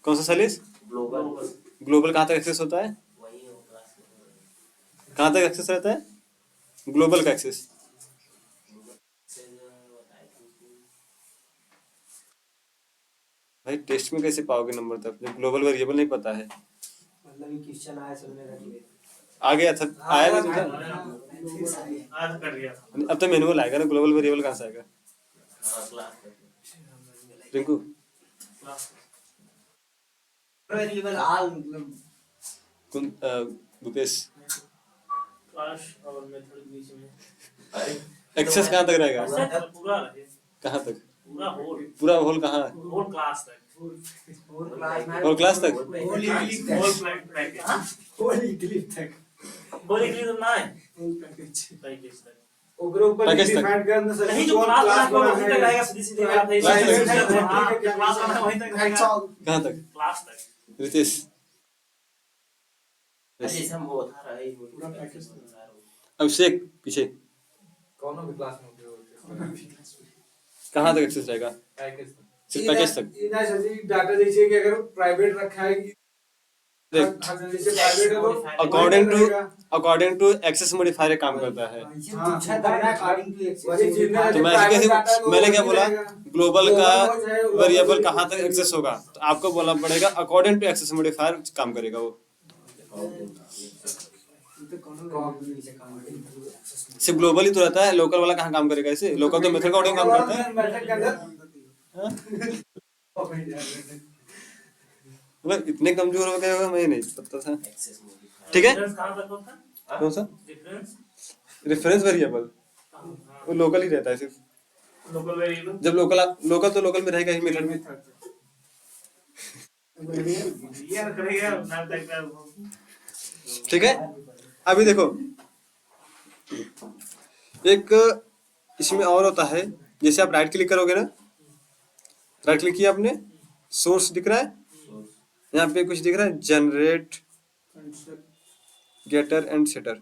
[SPEAKER 1] कौन सा सैलेश?
[SPEAKER 4] ग्लोबल
[SPEAKER 1] ग्लोबल कहाँ तक एक्सेस होता है? कहाँ तक एक्सेस रहता है? ग्लोबल का एक्सेस। भाई टेस्ट में कैसे पाओगे नंबर तक जब ग्लोबल वेरिएबल नहीं पता है?
[SPEAKER 3] मतलब ये क्वेश्चन आया सबने रख लिया।
[SPEAKER 1] आ गया था, आया नहीं था।
[SPEAKER 4] आज कर गया था।
[SPEAKER 1] अब तो मैनुअल आएगा ना, ग्लोबल वेरिएबल कहाँ से आएगा? रिंकू
[SPEAKER 3] वेरिएबल आल मतलब
[SPEAKER 1] भूपेश,
[SPEAKER 4] क्लास और मेथड बीच में
[SPEAKER 1] एक्सेस कहाँ तक रहेगा?
[SPEAKER 4] पूरा रहे,
[SPEAKER 1] कहाँ तक?
[SPEAKER 4] पूरा होल,
[SPEAKER 1] पूरा होल कहाँ?
[SPEAKER 4] होल क्लास तक,
[SPEAKER 1] होल क्लास तक?
[SPEAKER 3] होल इंग्लिश तक,
[SPEAKER 4] होल पैकेज,
[SPEAKER 2] होल इंक्लिप तक,
[SPEAKER 4] होल इंग्लिश ना है
[SPEAKER 2] होल पैकेज,
[SPEAKER 4] पैकेज तक
[SPEAKER 2] ओकरे ऊपर
[SPEAKER 1] पैकेज तक।
[SPEAKER 2] डिफाइन करना सर
[SPEAKER 4] नहीं,
[SPEAKER 2] जी,
[SPEAKER 4] जो
[SPEAKER 2] कौन
[SPEAKER 4] क्लास
[SPEAKER 2] क्लास
[SPEAKER 4] बना
[SPEAKER 2] बना
[SPEAKER 4] वहीं तक
[SPEAKER 2] है,
[SPEAKER 4] रहेगा, सीधी सीधी बात है। हाँ, क्लास बना है वहीं तक रहेगा,
[SPEAKER 1] कहाँ तक?
[SPEAKER 4] क्लास तक।
[SPEAKER 1] रितेश
[SPEAKER 6] जैसे हम वो था रही
[SPEAKER 2] पूरा पैकेज
[SPEAKER 1] अभिषेक पीछे
[SPEAKER 2] कौनों भी क्लास में होते हैं,
[SPEAKER 1] कहाँ तक एक्सेस रहेगा?
[SPEAKER 5] पैकेज।
[SPEAKER 1] सिर्फ पैकेज तक।
[SPEAKER 2] इधर सर जी डाटा जैसे कि अगर प्राइवेट रखा है कि
[SPEAKER 1] देख,
[SPEAKER 2] जैसे प्राइवेट है तो
[SPEAKER 1] अकॉर्डिंग टू एक्सेस मॉडिफायर काम करता है।
[SPEAKER 3] पूछा था ना अकॉर्डिंग टू
[SPEAKER 2] वही चीज ना,
[SPEAKER 1] तो मैं
[SPEAKER 2] private data
[SPEAKER 1] कैसे,
[SPEAKER 2] तो
[SPEAKER 1] मैंने क्या बोला? ग्लोबल का
[SPEAKER 2] हो चाहे local
[SPEAKER 1] वेरिएबल
[SPEAKER 2] हो,
[SPEAKER 1] कहाँ तक एक्सेस होगा, तो आपको बोलना पड़ेगा अकॉर्डिंग टू एक्सेस मॉडिफायर काम करेगा वो। सिर्फ ग्लोबल ही तो रहता है, लोकल वाला कहाँ काम करेगा? ऐसे लोकल तो मेथड अकॉर्डिंग काम करता है।
[SPEAKER 2] मेथड के अंदर
[SPEAKER 1] मतलब इतने कमजोर हो गए होगा, मैं नहीं पता था। ठीक है,
[SPEAKER 4] डिफरेंस कहाँ तक होता है?
[SPEAKER 1] कौन सा
[SPEAKER 4] डिफरेंस
[SPEAKER 1] रेफरेंस वेरिएबल? वो लोकल ही रहता है सिर्फ।
[SPEAKER 4] लोकल वेरिएबल
[SPEAKER 1] जब लोकल तो लोकल में रहेगा ही, मेथड में।
[SPEAKER 4] यार करेगा नाम टाइप का।
[SPEAKER 1] ठीक है, अभी देखो एक इसमें और होता है, जैसे आप राइट क्लिक करोगे ना, राइट क्लिक किया आपने, सोर्स दिख रहा है, यहाँ पे कुछ दिख रहा है, generate getter and setter,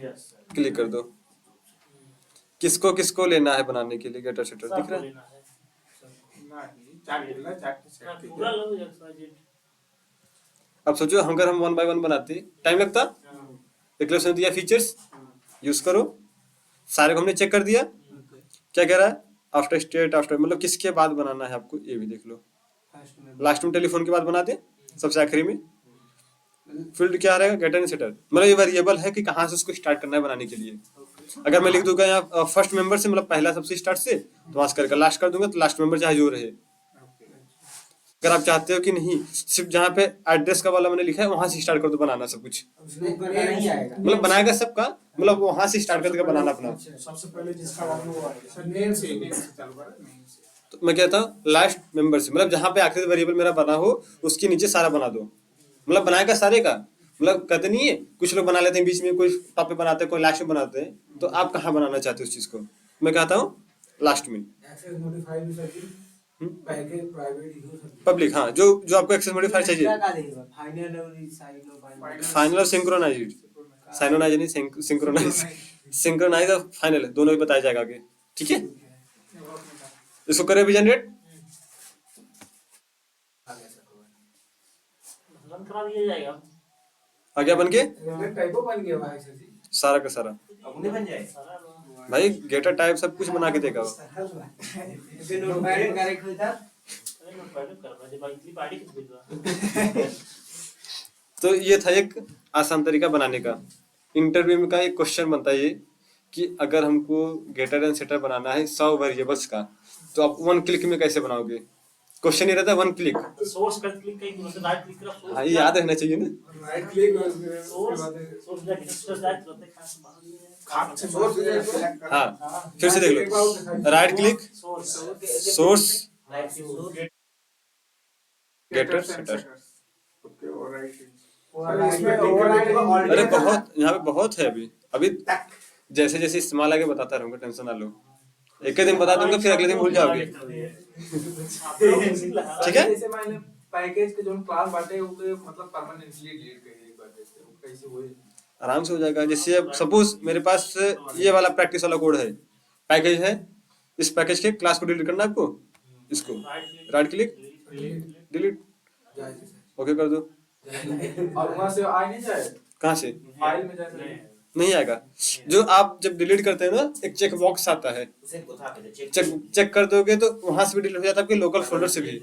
[SPEAKER 4] yes
[SPEAKER 1] click कर दो। किसको किसको लेना है बनाने के लिए गेटर सेटर दिख रहा है?
[SPEAKER 4] पूरा लो XYZ।
[SPEAKER 1] अब सोचो अगर हम 1 बाय 1 बनाते, टाइम लगता। एक्लिप्स ने दिया फीचर्स, यूज करो, सारे को हमने चेक कर दिया। क्या कह रहा है? आफ्टर स्टेट, आफ्टर मतलब किसके बाद बनाना है आपको, ये भी देख लो। लास्ट में टेलीफोन के बाद बना दे, सबसे आखिरी में। फील्ड क्या रहेगा? गेटर एंड सेटर, मतलब ये वेरिएबल है कि कहाँ से उसको स्टार्ट करना है बनाने के लिए। अगर मैं लिख दूंगा यहाँ फर्स्ट मेंबर से, मतलब पहला सबसे स्टार्ट से, तो वहां से करके लास्ट कर दूंगा, तो लास्ट मेंबर चाहे जो रहे। अगर आप चाहते हो कि नहीं सिर्फ जहाँ पे एड्रेस का वाला मैंने लिखा है वहां से स्टार्ट कर दो बनाना सब कुछ,
[SPEAKER 3] नहीं आएगा,
[SPEAKER 1] मतलब बनाएगा सबका, मतलब वहां से स्टार्ट करके बनाना अपना।
[SPEAKER 2] सबसे पहले जिसका वाला वो आएगा सर, नेम से चालू करें, नेम से।
[SPEAKER 1] तो मैं कहता हूँ लास्ट मेंबर से, मतलब जहाँ पे आखिरी वेरिएबल मेरा बना हो उसके नीचे सारा बना दो, मतलब बनाएगा सारे का। मतलब कहते नहीं है, कुछ लोग बना लेते हैं बीच में, कोई टॉप पे बनाते हैं, कोई लास्ट में बनाते हैं, तो आप कहाँ बनाना चाहते हो उस चीज को? मैं कहता हूँ लास्ट में।
[SPEAKER 2] एक्सेस मॉडिफाई भी सर जी, पैकेज प्राइवेट यूज
[SPEAKER 1] पब्लिक, हाँ, जो जो आपको एक्सेस मॉडिफायर चाहिए,
[SPEAKER 3] फाइनल और साइड लो
[SPEAKER 1] फाइनल और सिंक्रोनाइज, साइनोनाइज नहीं, सिंक्रोनाइज, सिंक्रोनाइज और फाइनल दोनों ही बताया जाएगा आगे। ठीक है, इसको करें भी जनरेट,
[SPEAKER 4] रन करा दिया जाएगा
[SPEAKER 1] आ गया बन के
[SPEAKER 2] टाइपो बन गया भाई सर जी।
[SPEAKER 1] सारा का सारा।
[SPEAKER 6] अपने बन जाए।
[SPEAKER 4] सारा
[SPEAKER 1] भाई गेटर टाइप सब कुछ बना के देगा वो।
[SPEAKER 3] करेक्ट होता
[SPEAKER 4] अरे मैं पहले कर रहा जब इतनी पार्टी किस भेजवा।
[SPEAKER 1] तो ये था एक आसान तरीका बनाने का। इंटरव्यू में का एक क्वेश्चन बनता है ये कि अगर हमको गेटर एंड सेटर बनाना है 100 वेरिएबल्स का, तो आप 1 क्लिक में कैसे बनाओगे? क्वेश्चन ये रहता है 1 क्लिक।
[SPEAKER 4] सोर्स पर क्लिक कहीं मतलब राइट क्लिक करा सोर्स।
[SPEAKER 1] हाँ, ये याद रहना चाहिए ना।
[SPEAKER 2] राइट क्लिक और
[SPEAKER 4] सोर्स सोर्स जाके सोर्स डायरेक्ट करते खास बाहर नहीं है।
[SPEAKER 2] सोर्स
[SPEAKER 1] हाँ, फिर से देख लो, right click, source
[SPEAKER 5] Getters
[SPEAKER 1] getter
[SPEAKER 5] and
[SPEAKER 1] setter.
[SPEAKER 5] setters. Okay, alright.
[SPEAKER 2] इसमें override का
[SPEAKER 1] अरे
[SPEAKER 2] alternate
[SPEAKER 1] बहुत यहाँ पे बहुत है अभी अभी जैसे जैसे इस्तेमाल आगे बताता रहूंगा, टेंशन ना लो। एक ही दिन बता दूंगा फिर अगले दिन भूल जाओगे। ठीक है।
[SPEAKER 5] जैसे मैंने पैकेज के जो क्लास बांटे वो मतलब परमानेंटली डिलीट कर एक बार जैसे वो कैसे हुए
[SPEAKER 1] आराम से हो जाएगा। जैसे अब सपोज मेरे पास ये वाला प्रैक्टिस वाला कोड है, पैकेज है, इस पैकेज के क्लास को डिलीट करना है आपको, इसको राइट क्लिक डिलीट ओके कर दो।
[SPEAKER 5] और वहां से आ नहीं जाए
[SPEAKER 1] कहाँ से?
[SPEAKER 5] फाइल में जाए
[SPEAKER 1] नहीं आएगा। जो आप जब डिलीट करते हैं ना, एक चेक बॉक्स आता है,
[SPEAKER 6] उसे उठा के चेक
[SPEAKER 1] चेक कर दोगे तो वहां से भी डिलीट हो जाता है, आपके लोकल फोल्डर से भी।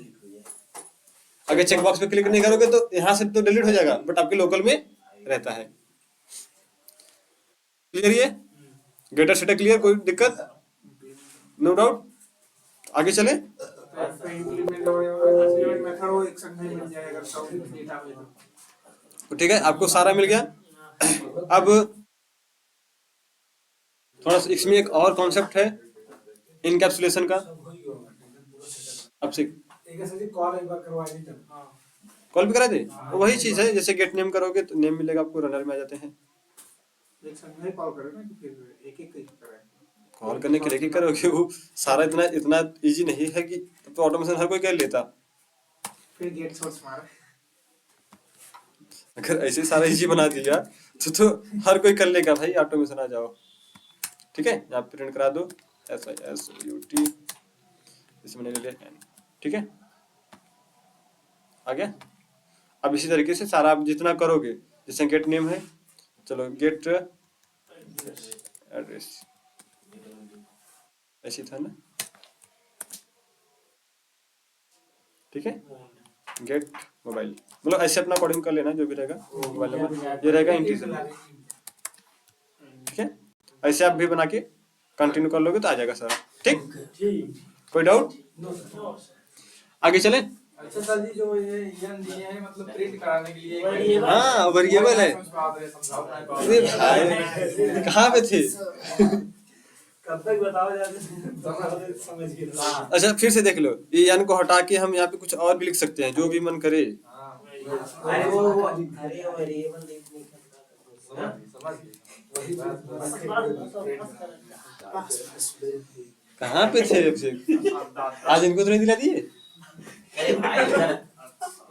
[SPEAKER 1] अगर चेक बॉक्स पे क्लिक नहीं करोगे तो यहाँ से तो डिलीट हो जाएगा, बट आपके लोकल में रहता है। क्लियर? ये गेटर सेटर क्लियर? कोई दिक्कत? No doubt. आगे चले।
[SPEAKER 5] इम्प्लीमेंट मेथड वो एक संग में मिल जाएगा सब डेटा में
[SPEAKER 1] तो ठीक है, आपको सारा मिल गया। अब थोड़ा सा इसमें एक और कॉन्सेप्ट है इनकैप्सुलेशन का। अब से
[SPEAKER 2] ठीक है सर जी, कॉल एक बार करवा दीजिए।
[SPEAKER 1] कॉल भी करा दे, तो वही चीज है। जैसे गेट नेम करोगे तो नेम मिलेगा आपको, रनर में आ जाते हैं।
[SPEAKER 5] एक संग में कॉल करें ना कि फिर एक एक करें
[SPEAKER 1] कॉल करने के लिए क्या करोगे? वो सारा इतना इतना इजी नहीं है कि तो ऑटोमेशन हर कोई कर लेता।
[SPEAKER 5] फिर गेट सोर्स मारे
[SPEAKER 1] अगर ऐसे सारा इजी बना दिया तो हर कोई कर लेगा भाई, ऑटोमेशन आ जाओ। ठीक है, यहाँ प्रिंट करा दो SISUT, इसमें ले लिया N। ठीक है, आ गया। अब इसी तरीके से सारा आप जितना करोगे, जैसे गेट नेम है, चलो गेट एड्रेस ऐसी था ना, ठीक है। गेट मोबाइल, मतलब ऐसे अपना कोडिंग कर लेना, जो भी रहेगा मोबाइल नंबर, ये रहेगा इंटीजर। ठीक है, ऐसे आप भी बना के कंटिन्यू कर लोगे तो आ जाएगा सारा। ठीक, कोई डाउट? आगे चले।
[SPEAKER 5] अच्छा सर जी, जो ये EN दिए हैं मतलब प्रिंट कराने के लिए
[SPEAKER 1] हाँ, वेरिएबल है। अरे भाई कहाँ पे थे?
[SPEAKER 2] कब तक बताओ जाते समझ गए।
[SPEAKER 1] अच्छा फिर से देख लो, ये यान को हटा के हम यहाँ पे कुछ और भी लिख सकते हैं, जो भी मन करे।
[SPEAKER 6] अरे वो वेरिएबल देखने
[SPEAKER 1] कहाँ पे थे अभिषेक? आज इनको तो नहीं दिला दिए?
[SPEAKER 6] अरे भाई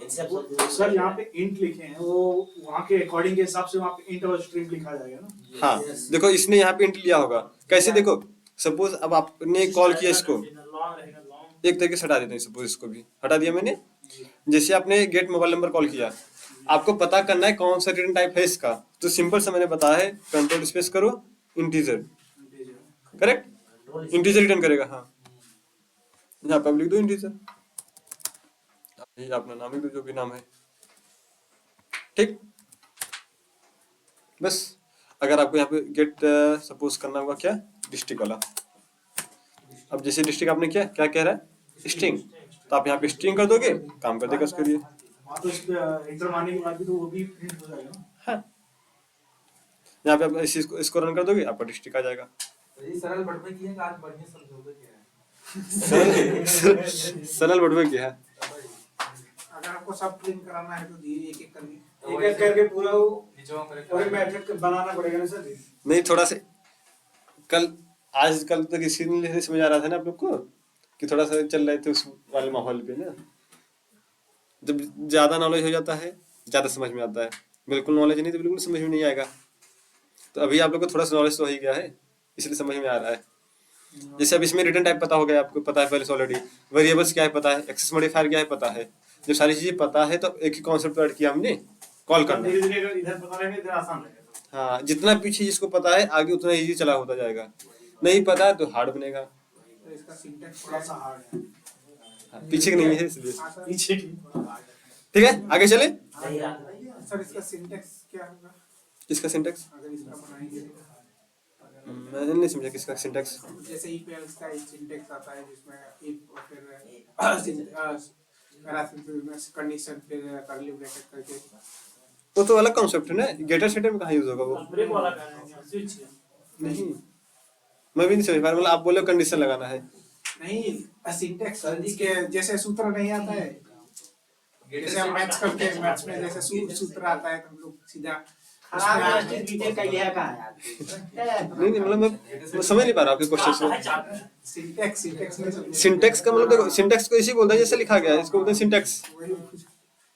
[SPEAKER 6] इनसे
[SPEAKER 2] सर यहाँ पे इंट लिखे हैं, वो वहाँ के अकॉर्डिंग के हिसाब से वहाँ पे इंट और स्ट्रिंग लिखा जाएगा ना।
[SPEAKER 1] हाँ देखो, इसने यहाँ पे इंट लिया होगा। कैसे? देखो सपोज अब आपने कॉल किया इसको, एक तरीके से हटा देते हैं। सपोज इसको भी हटा दिया मैंने। जैसे आपने गेट मोबाइल नंबर कॉल किया, आपको पता करना है कौन सा रिटर्न टाइप है इसका, तो सिंपल से मैंने बताया है, कंट्रोल स्पेस करो, इंटीजर। करेक्ट, इंटीजर रिटर्न करेगा। हाँ, यहाँ पे लिख दो इंटीजर, ये अपना नाम लिख दो, जो भी नाम है। ठीक, बस। अगर आपको यहाँ पे गेट सपोज करना होगा क्या, डिस्ट्रिक्ट वाला। अब जैसे डिस्ट्रिक्ट आपने किया, क्या कह रहा है, स्ट्रिंग, तो आप यहाँ पे स्ट्रिंग कर दोगे, काम कर देगा उसके लिए।
[SPEAKER 2] हाँ तो इस पे एंटर मारने के बाद भी तो वो भी प्रिंट हो जाएगा ना।
[SPEAKER 1] हाँ, यहाँ पे आप इसको रन कर दोगे, आपका डिस्ट्रिक्ट आ जाएगा।
[SPEAKER 5] ये सरल बट में किए आज बढ़िया समझोगे क्या
[SPEAKER 1] सरल बढ़वे की है।
[SPEAKER 5] अगर आपको सब प्रिंट कराना है तो धीरे एक एक करके
[SPEAKER 2] एक एक करके पूरा वो पूरे मेथड बनाना पड़ेगा ना सर जी।
[SPEAKER 1] नहीं, थोड़ा से आजकल तो किसी ने समझ आ रहा था ना आप लोग को, कि थोड़ा सा चल रहे थे उस वाले माहौल पे ना। जब ज्यादा नॉलेज हो जाता है, ज्यादा समझ में आता है। बिल्कुल नॉलेज नहीं तो बिल्कुल समझ में नहीं आएगा। तो अभी आप लोग को थोड़ा सा नॉलेज तो हो ही गया है, इसलिए समझ में आ रहा है। जैसे अब इसमें रिटर्न टाइप पता हो गया, आपको पता है पहले से ऑलरेडी। वेरिएबल्स क्या है पता है, एक्सेस मॉडिफायर क्या है पता है। जब सारी चीजें पता है तो एक ही कॉन्सेप्ट ऐड किया हमने, कॉल करना।
[SPEAKER 2] धीरे धीरे इधर पता रहेगा, इधर आसान रहेगा।
[SPEAKER 1] हाँ, जितना पीछे जिसको पता है आगे उतना इजी चला होता जाएगा। नहीं पता तो हार्ड बनेगा।
[SPEAKER 5] तो इसका सिंटैक्स थोड़ा सा हार्ड है।
[SPEAKER 1] हाँ, पीछे की नहीं है इसलिए।
[SPEAKER 2] पीछे की
[SPEAKER 1] ठीक है, आगे चले।
[SPEAKER 5] सर इसका सिंटैक्स क्या होगा
[SPEAKER 1] किसका सिंटेक्स?
[SPEAKER 5] अगर इसका बनाएंगे तो?
[SPEAKER 1] मैंने नहीं समझा किसका सिंटेक्स।
[SPEAKER 5] जैसे if else का एक सिंटैक्स आता है जिसमें if और फिर कंडीशन फिर कर्ली ब्रैकेट करके।
[SPEAKER 1] वो तो अलग कॉन्सेप्ट है ना, गेटर सेटर में कहाँ यूज होगा वो?
[SPEAKER 4] ब्रेक वाला कर रहे हैं, स्विच।
[SPEAKER 1] नहीं, मैं भी नहीं समझ पा रहा। मतलब आप बोले कंडीशन लगाना है,
[SPEAKER 7] नहीं सिंटेक्स के जैसे सूत्र नहीं आता है, जैसे हम मैथ्स करते हैं, मैथ्स में जैसे सूत्र आता है तो हम लोग सीधा
[SPEAKER 3] खराब डिटेल का यह कहा है
[SPEAKER 1] नहीं नहीं, मतलब मैं समझ नहीं पा रहा आपके क्वेश्चन को।
[SPEAKER 7] सिंटेक्स में सब
[SPEAKER 1] सिंटेक्स का मतलब देखो, सिंटेक्स को इसी बोलते हैं जैसे लिखा गया है, इसको बोलते हैं सिंटेक्स।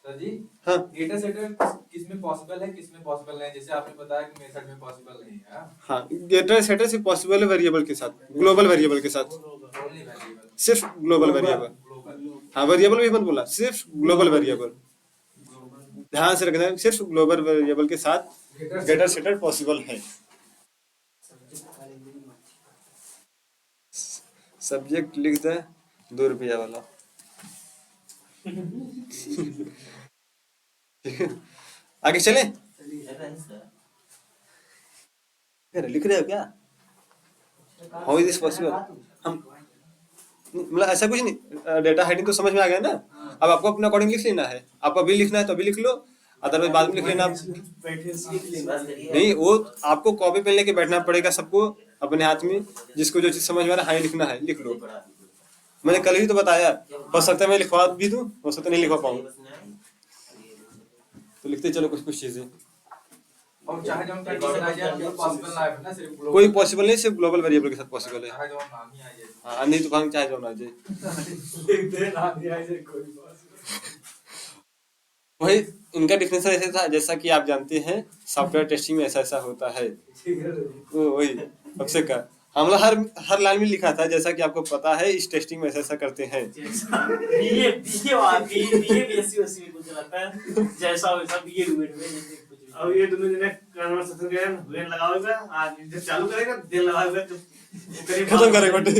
[SPEAKER 5] सर जी
[SPEAKER 1] हाँ
[SPEAKER 5] डेटा सेटर किसमें पॉसिबल है किसमें पॉसिबल नहीं है, जैसे आपने बताया कि मेथड में पॉसिबल नहीं है
[SPEAKER 1] हाँ, डेटा सेटर सिर्फ पॉसिबल वेरिएबल के साथ, ग्लोबल वेरिएबल के साथ,
[SPEAKER 5] ओनली वेरिएबल
[SPEAKER 1] सिर्फ ग्लोबल वेरिएबल।
[SPEAKER 5] ग्लोबल
[SPEAKER 1] हाँ, वेरिएबल भी मत बोला, सिर्फ ग्लोबल वेरिएबल, ध्यान से रखना है, सिर्फ ग्लोबल वेरिएबल के साथ डेटा सेटर पॉसिबल है। सब्जेक्ट लिख दे 2 रुपया वाला। आगे चले, लिख रहे हो क्या? How is this possible? हम मतलब ऐसा कुछ नहीं, डेटा हेडिंग तो समझ में आ गया ना। अब आपको अपने अकॉर्डिंग लिख लेना है, आपको अभी लिखना है तो अभी लिख लो, अदरवाइज बाद में लिख लेना। नहीं, वो आपको कॉपी पेन लेके बैठना पड़ेगा सबको अपने हाथ में, जिसको जो चीज समझ में आ रहा है हाँ लिखना है लिख लो। मैंने कल ही तो बताया, हो सकता है मैं लिखवा भी दूं, हो सकता है नहीं लिखवा पाऊँ, तो लिखते चलो कुछ कुछ चीजें।
[SPEAKER 5] और चाहे जो उनका डिसीजन आ जाए पॉसिबल ना है ना, सिर्फ ग्लोबल
[SPEAKER 1] कोई पॉसिबल नहीं, सिर्फ ग्लोबल वेरिएबल के साथ पॉसिबल है।
[SPEAKER 5] चाहे जो नाम ही आ जाए
[SPEAKER 1] हाँ, नहीं तो भाग चाहे जो ना जाए। वही इनका डिफिनेशन ऐसे था, जैसा कि आप जानते हैं सॉफ्टवेयर टेस्टिंग में ऐसा ऐसा होता है। वही सबसे का हम लोग हर लाइन में लिखा था, जैसा कि आपको पता है इस टेस्टिंग में ऐसा ऐसा करते हैं।
[SPEAKER 4] बीए बीएससी वैसी कुछ चलाता है, जैसा वैसा बीए रूमेट में जैसे कुछ भी। अब ये दोनों जने कन्वर्सेशन करें, वेन लगाओगे, आज जब चालू करेगा देर लगाओगे,
[SPEAKER 1] खत्म करेगा बटे।